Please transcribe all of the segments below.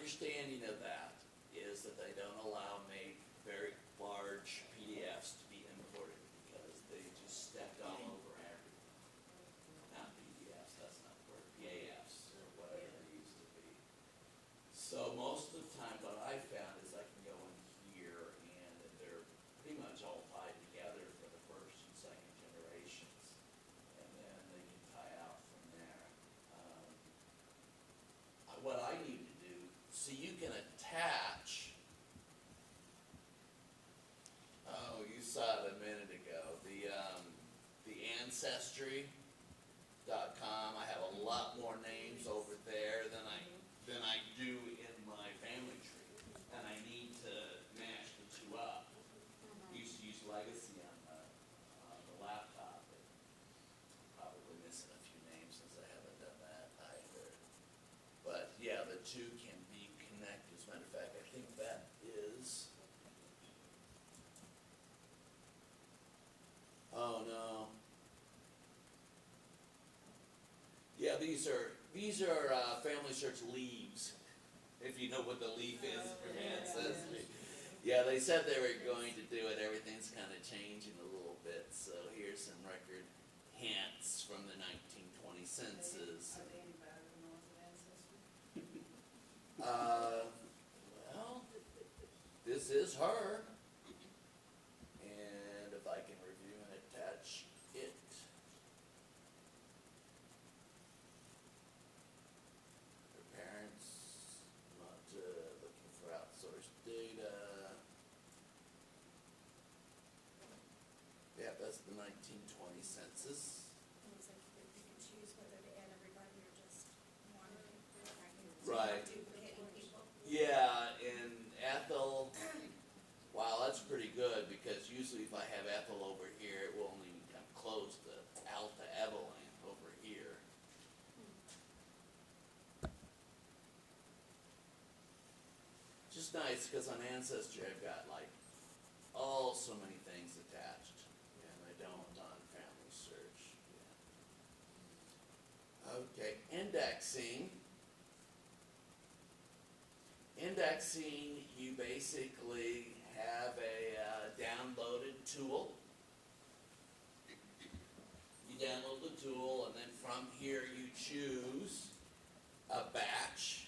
understanding of that is that they don't allow very large PDFs to be imported because they just stepped all over everything. Not PDFs, that's not the word, PAFs or whatever it used to be. So most of the time what I found is I can go in here and they're pretty much all tied together for the first and second generations. And then they can tie out from there. What I need to do, so you can attach, oh, you saw it a minute ago, the Ancestry.com. I have a lot more names over there than I do in my family tree, and I need to match the two up. Used to use Legacy on the laptop, but probably missing a few names since I haven't done that either. But yeah, the two can be connected. As a matter of fact, I think that is. Oh no. Yeah, these are Family Search leaves. If you know what the leaf is from Ancestry. Yeah, they said they were going to do it. Everything's kind of changing a little bit. So here's some record hints from the 1920 census. Are they any better than those of Ancestry? Well, this is her. And if I can review and attach it. Her parents, not looking for outsourced data. Yeah, that's the 1920 census. Looks like you can choose whether to add everybody or just one. Right. Duplicating people. Yeah, and Ethel, wow, that's pretty good because usually if I have Ethel over here, it will only close the Alpha Evelyn over here. Just nice because on Ancestry I've got like so many things attached, and I don't on Family Search. Yeah. Okay, indexing. Indexing, you basically have a downloaded tool. You download the tool, and then from here you choose a batch.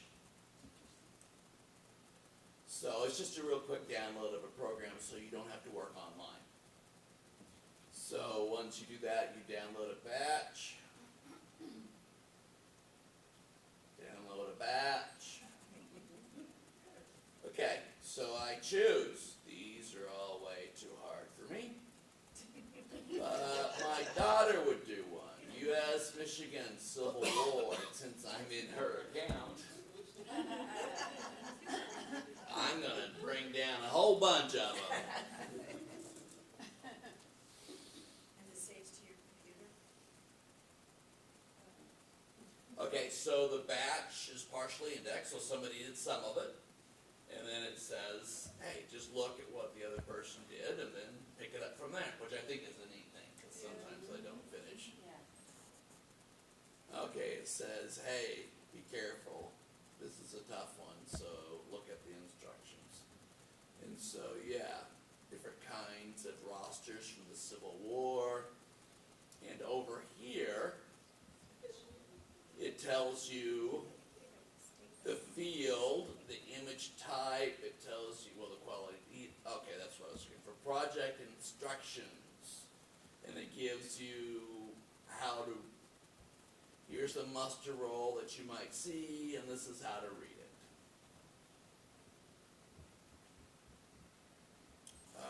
So it's just a real quick download of a program so you don't have to work online. So once you do that, you download a batch. Download a batch. Okay, so I choose. These are all way too hard for me. My daughter would do one. U.S. Michigan Civil War, since I'm in her account. I'm going to bring down a whole bunch of them. And this saves to your computer. Okay, so the batch is partially indexed, so somebody did some of it. And then it says, hey, just look at what the other person did and then pick it up from there, which I think is a neat thing, because sometimes I don't finish. Yeah. Okay, it says, hey, be careful. This is a tough one, so look at the instructions. And so, yeah, different kinds of rosters from the Civil War. And over here, it tells you the field, the image type, it tells you, well, the quality, okay, that's what I was looking for, project instructions. And it gives you how to, here's the muster roll that you might see, and this is how to read it. I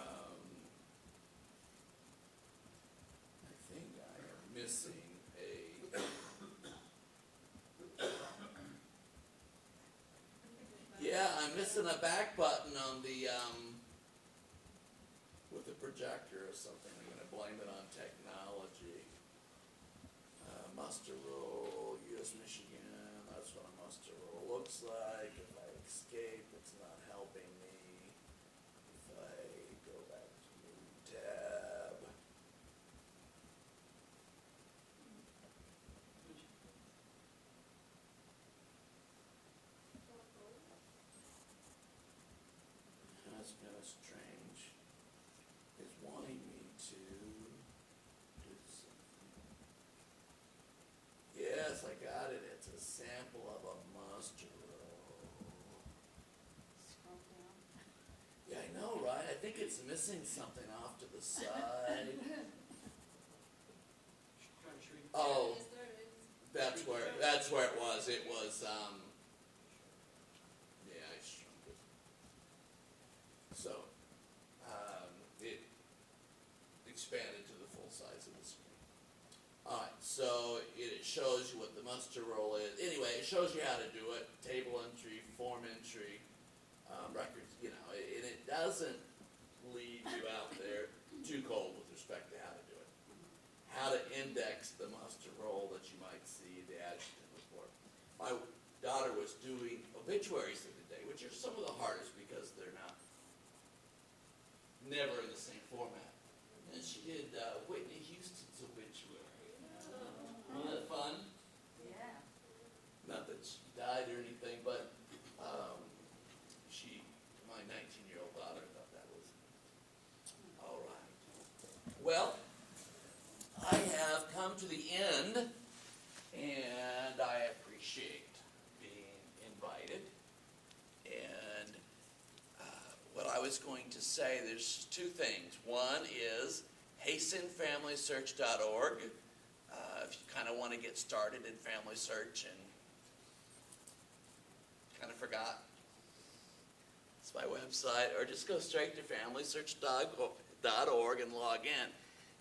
think I am missing a... Yeah, I'm missing a back button on the, with the projector or something. I'm gonna blame it on technology. Muster roll, U.S. Michigan, that's what a muster roll looks like. If I escape, it's not helping me. If I go back to new tab. think it's missing something off to the side. Oh, There it is. that's where it was. It was, yeah, I shrunk it. So, it expanded to the full size of the screen. Alright, so it shows you what the muster roll is. Anyway, it shows you how to do it. Table entry, form entry, records, you know, and it doesn't leave you out there too cold with respect to how to do it. How to index the muster roll that you might see, the adjutant report. My daughter was doing obituaries the other day, which are some of the hardest because they're never in the same format. And she did Whitney Houston's obituary. Wasn't that fun? Yeah. Not that she died or anything, but my 19-year-old daughter thought that was all right. Well, I have come to the end, and I appreciate being invited. And what I was going to say, there's two things. One is hastenfamilysearch.org. If you kind of want to get started in family search and kind of forgot, it's my website, or just go straight to familysearch.org and log in.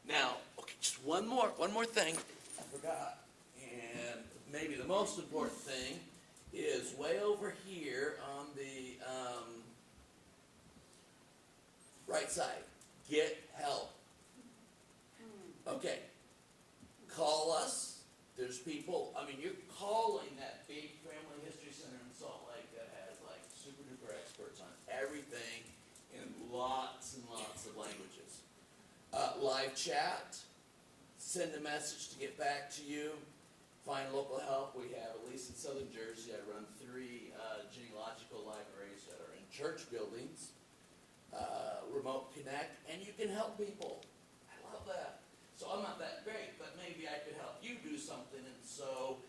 Now, okay, just one more thing I forgot, and maybe the most important thing is way over here on the right side. Get help. Okay. Call us. There's people, I mean, you're calling that big family history center in Salt Lake that has like super duper experts on everything in lots and lots of languages. Live chat, send a message to get back to you, find local help. We have, at least in Southern Jersey, I run 3 genealogical libraries that are in church buildings, remote connect, and you can help people. I love that. So I'm not that great, but maybe I could help you do something, and so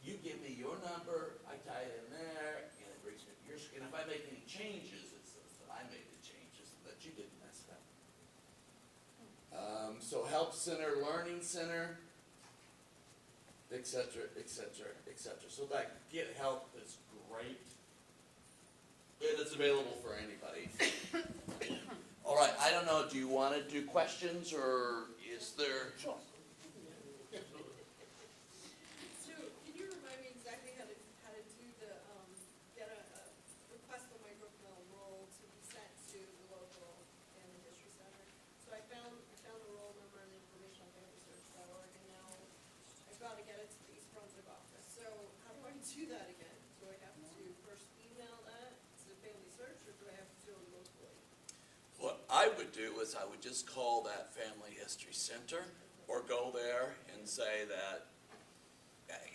you give me your number, I tie it in there, and it brings me to your screen. If I make any changes, it says that I made the changes, and that you didn't mess it up. So Help Center, Learning Center, et cetera, et cetera, et cetera. So that Get Help is great. And it's available for anybody. All right, I don't know, do you want to do questions, or is there? Sure. So, can you remind me exactly how to do the, get a request a microfilm roll to be sent to the local family history center? So I found the roll number and the information on familysearch.org, and now I've got to get it to the East Brunswick office. So how do I do that again? Do I have to first email that to Family Search, or do I have to do it locally? What I would do is I would just call that Family History Center, or go there and say that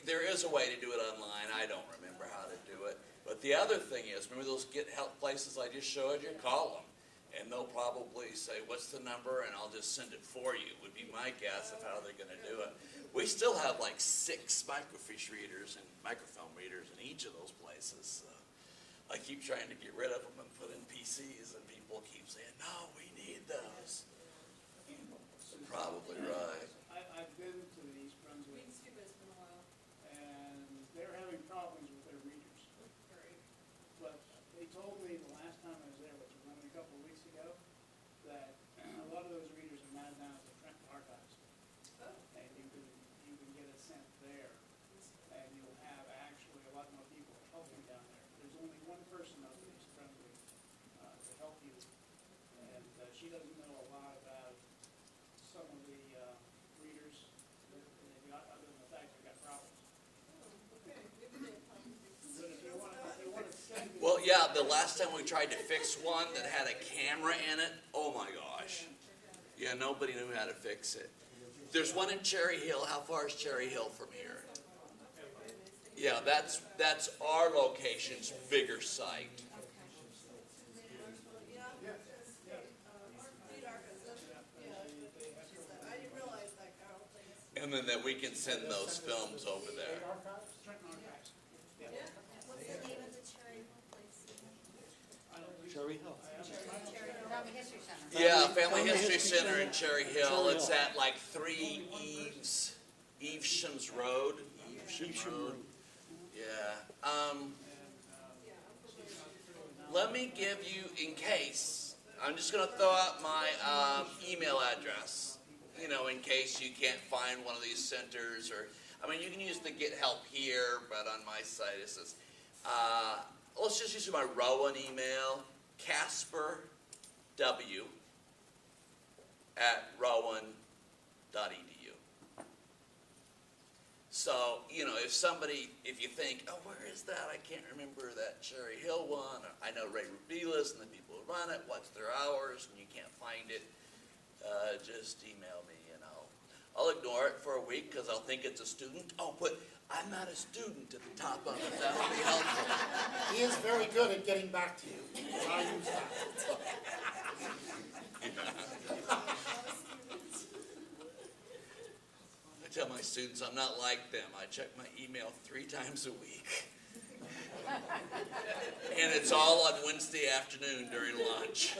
there is a way to do it online. I don't remember how to do it. But the other thing is, remember those Get Help places I just showed you? Call them, and they'll probably say, what's the number, and I'll just send it for you, would be my guess of how they're going to do it. We still have like 6 microfiche readers and microfilm readers in each of those places. I keep trying to get rid of them and put in PCs, and people keep saying, no, we need those. Probably right. I've been to the East Brunswick, Means too, but it's been a while. and they're having problems with their readers. Right. But they told me the last time I was there, which was only a couple of weeks ago, that a lot of those readers are now down at the Trenton Archives. Oh. And you can get it sent there, and you'll have actually a lot more people helping down there. There's only one person up in East Brunswick to help you, and she doesn't know a lot about some of the readers that they've got, other than the fact they've got problems. Oh, okay. Maybe they probably. But if you want to send me. Well, yeah, the last time we tried to fix one that had a camera in it, oh my gosh. Yeah, nobody knew how to fix it. There's one in Cherry Hill. How far is Cherry Hill from here? Yeah, that's our location's bigger site. I didn't realize that, Carol, thanks. And then that we can send those films over there. Trenton Archives. Yeah. What's the name of the cherry place? I don't think- Cherry Hill. I haven't- Family History Yeah, Family History Center in Cherry Hill. It's at like 3 Evesham's Road. Evesham Road. Yeah. Yeah, I'm familiar. Let me give you, in case, I'm just going to throw out my email address, you know, in case you can't find one of these centers, or, I mean, you can use the Get Help here, but on my site it says, let's just use my Rowan email, casperw@rowan.edu. So, you know, if you think, oh, where is that? I can't remember that Cherry Hill one. Or I know Ray Rubilis and the people who run it. What's their hours? And you can't find it. Just email me and I'll ignore it for a week because I'll think it's a student. Oh, but I'm not a student at the top of it. That'll be helpful. He is very good at getting back to you. I use that. I tell my students I'm not like them. I check my email 3 times a week. And it's all on Wednesday afternoon during lunch.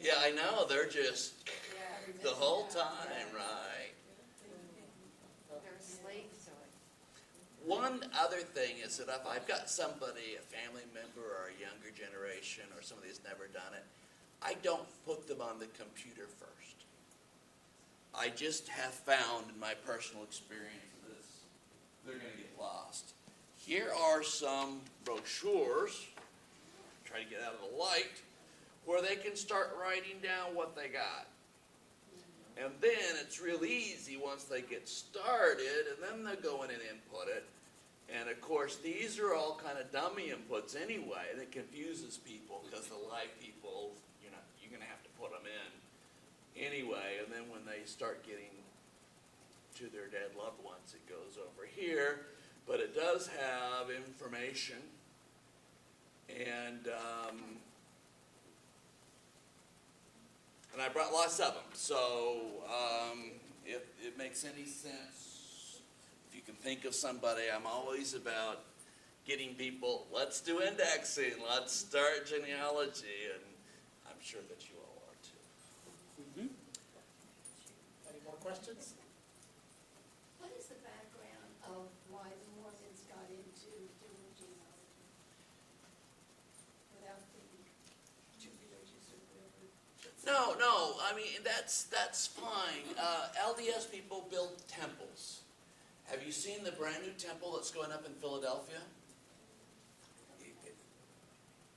Yeah, I know. They're just the whole time, right? They're slaves to it. One other thing is that if I've got somebody, a family member or a younger generation or somebody that's never done it, I don't put them on the computer first. I just have found in my personal experience this, they're going to get lost. Here are some brochures, try to get out of the light, where they can start writing down what they got. And then it's real easy once they get started, and then they'll go in and input it. And of course, these are all kind of dummy inputs anyway, and it confuses people because the live people, you're going to have to put them in anyway. And then when they start getting to their dead loved ones, it goes over here. But it does have information, and I brought lots of them. So if it makes any sense, if you can think of somebody, I'm always about getting people, let's do indexing, let's start genealogy, and I'm sure that you all are too. Any more questions? What is the background of why the Mormons got into doing genealogy? Without being too religious or whatever. No, I mean, that's fine. LDS people build temples. Have you seen the brand new temple that's going up in Philadelphia?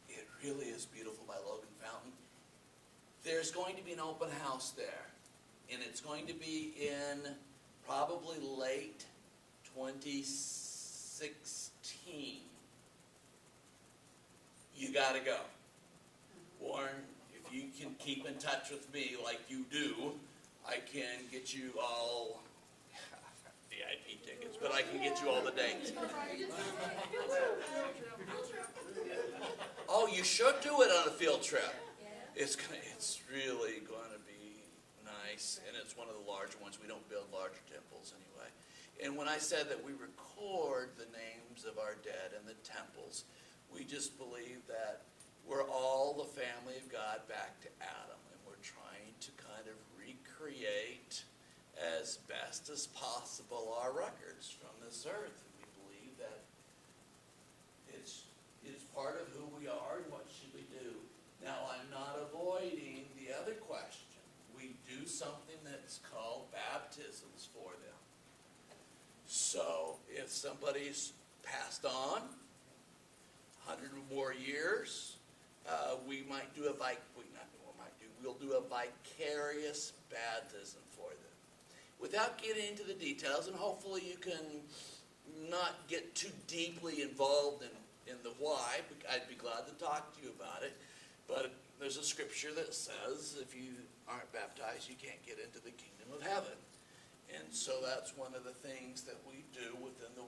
It really is beautiful by Logan Fountain. There's going to be an open house there, and it's going to be in probably late 2016. You gotta go. Warren, if you can keep in touch with me like you do, I can get you all VIP tickets, but I can get you all the dates. Oh, you should do it on a field trip. It's really going to be nice, and it's one of the larger ones. We don't build larger temples anyway. And when I said that we record the names of our dead in the temples, we just believe that we're all the family of God back to Adam, and we're trying to kind of recreate as best as possible our records from this earth. And we believe that it's part of who we are and what should we do. Now, I'm not avoiding the other question. We do something that's called baptisms for them. So if somebody's passed on 100 or more years, we'll do a vicarious baptism for them. Without getting into the details, and hopefully you can not get too deeply involved in the why, I'd be glad to talk to you about it. But there's a scripture that says if you aren't baptized, you can't get into the kingdom of heaven. And so that's one of the things that we do within the